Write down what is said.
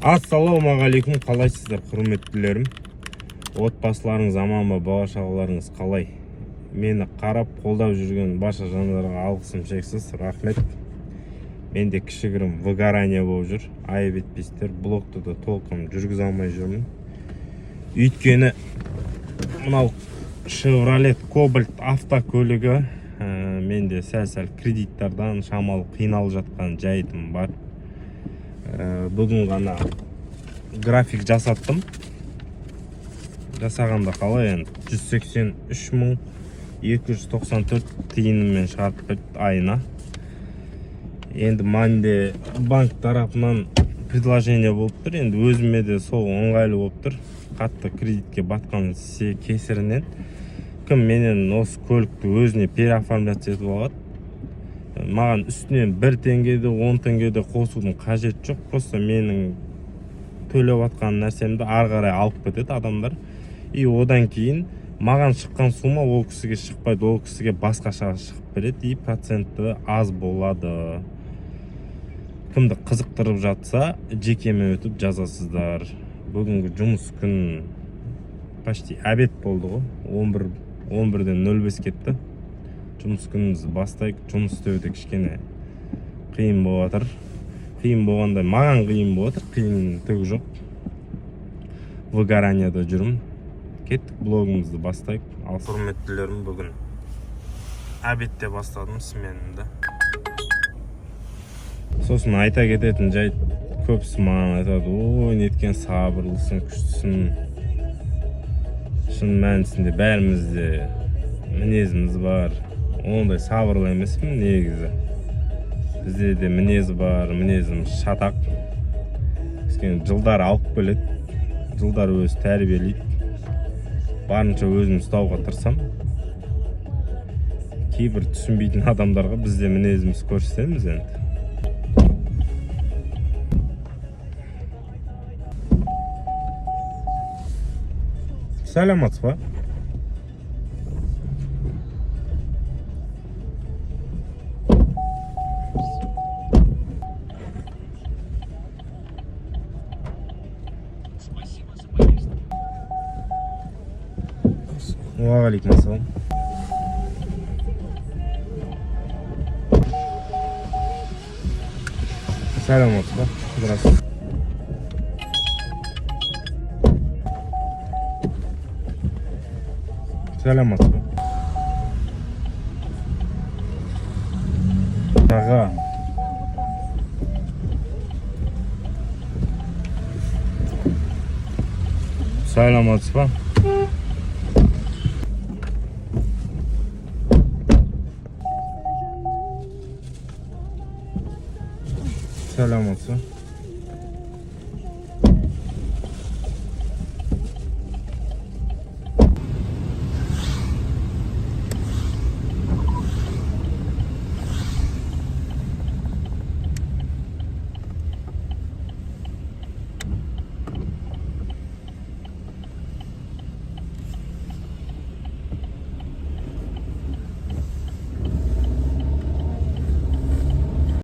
Ассалаумағалейкум, қалайсыздар құрметтілерім? Отбасыларыңыз аман ба, бала-шағаларыңыз қалай? Мені қарап, қолдап жүрген барша жандарға алғысым шексіз, рахмет. Менде кішігірім выгорание болып жүр. Айып етпейсіздер, блогты да толқын жүргізе алмай жүрмін. Өйткені мынау Chevrolet Cobalt автокөлігі менде сәл-сәл кредиттардан шамалы қиналып жатқан жайтым бар. Бүгін ғана график жасаттым. Жасағанда қалай енді 183.294 тиынымен шығарып берді айына. Енді менде банк тарапынан предложение болып тұр. Енді өзіме де сол оңғайлы болып тұр. Қатты кредитке батқан кесірінен кім менен осы көлікті өзіне переоформляция етіп алады. Маған үстінен 1 теңгеде 10 теңгеде қосудың қажет жоқ. Просто менің төлеп атқан нәрсемді ары қарай алып кетеді адамдар. И одан кейін маған шыққан сума ол кісіге шықпайды, ол кісіге басқаша шығып береді и проценті аз болады. Кімді қызықтырып жатса, жекеме өтіп жазасыздар. Бүгінгі жұмыс күн почти обед болды ғой. 11-ден 05 кетті. Жұмыс күнімізді бастайық. Жұмыс істеуде кішкене қиын болып жатыр. Қиын болғанда маған қиын болып жатыр, қиын түгі жоқ. Выгоранияда жүрмін. Кеттік, блогымызды бастайық. Ал құрметтілерім, бүгін обедте бастадым сменімді. Сосын айта кететін жайт, көбісі маған айтады: "Ой, неткен сабырлысың, күштісің." Шын мәнісінде бәрімізде мінезіміз бар. Ондай сабырлы емеспін негізі. Бізде де мінез бар, мінезім шатақ. Жылдар алып келеді, жылдар өзі тәрбиелейді. Барынша өзім ұстауға тырысам. Кейбір түсінбейтін адамдарға бізде мінезіміз көрсетеміз енді. Сәлематсыз ба? Уағалейкум ассалам. Сәлематсыз ба? Здравствуйте. Сәлематсыз ба? Аға. Сәлематсыз ба? Сәлематсыз ба?